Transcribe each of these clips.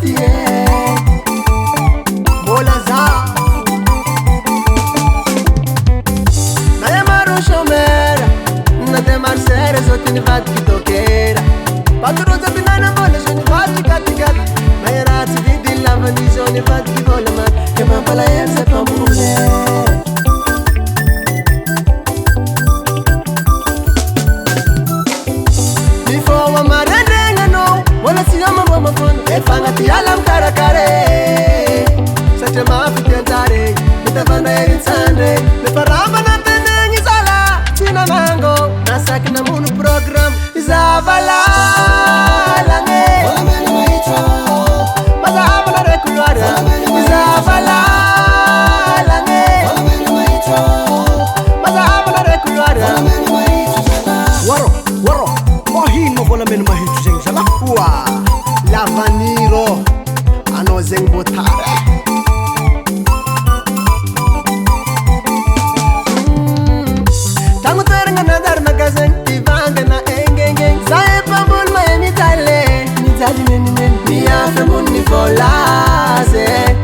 tie Bola za Na ya maro shomera Na te marsere zotini vati kitokera Patroza binana bola shoni vati katikat Na ya rati vidi lavani shoni vati kivola mat Kema pala yense pamule Fangati alam karakare Sache mafi tentare Mitavanda eritsandre Meparamba na tenengi sala China mango Nasaki na munu program Zavala lange Wala mena maitra Mazahaba na rekulwara Zavala lange Wala mena maitra Mazahaba na rekulwara Wala mena maitra Waro Mohino wala mena maitra zengzala Waa Lavaniro ano zeng botare Tangu terenga nadar magazeng Ivanga na engengeng Sae pambul maya mitale Mitali nene Ni afe mun ni volase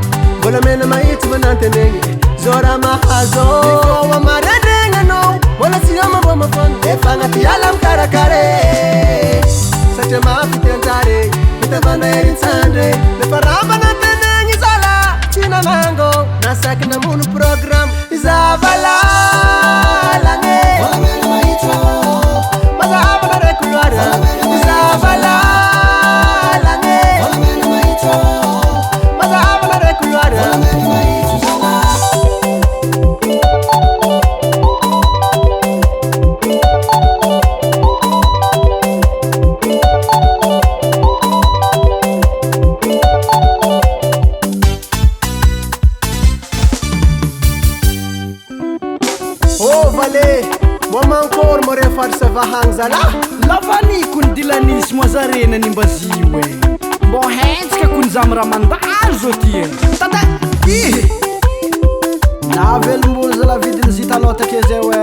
Vola mena maitu manante nengi Zora mahazo Niko wa marenenga no Vola siyama boma fon Efanga ti alam karakare Sache maafi tentare Mitavanda eritsandre Meparamba na tenengi sala China mango Nasaki na munu program Zavala lange Wala mena maitra Mazahaba na rekulwara Zavala lange Wala mena maitra Mazahaba na rekulwara Wala mena maitra Oh vale, mama encore more farsa vahangzala Lavani kun dilanis moazarena nimbaziwe Mbo hentska kun zamra mandazo tie Tada ih Navel mboza la vidin zitalota kezewe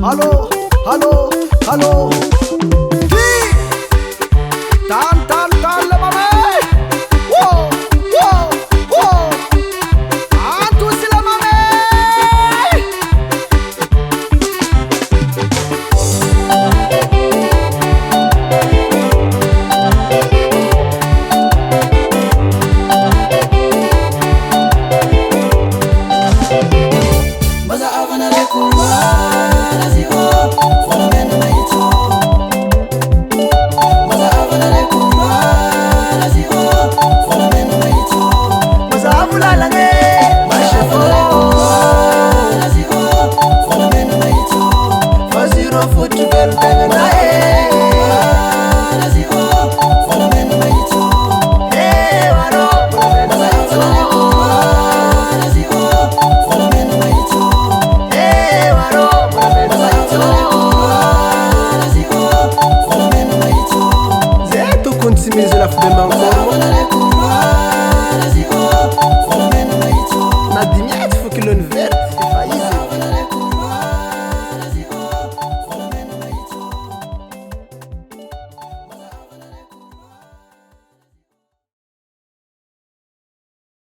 Halo, halo, halo Tan le mame Wow Zetu kuntsimizo la fude mango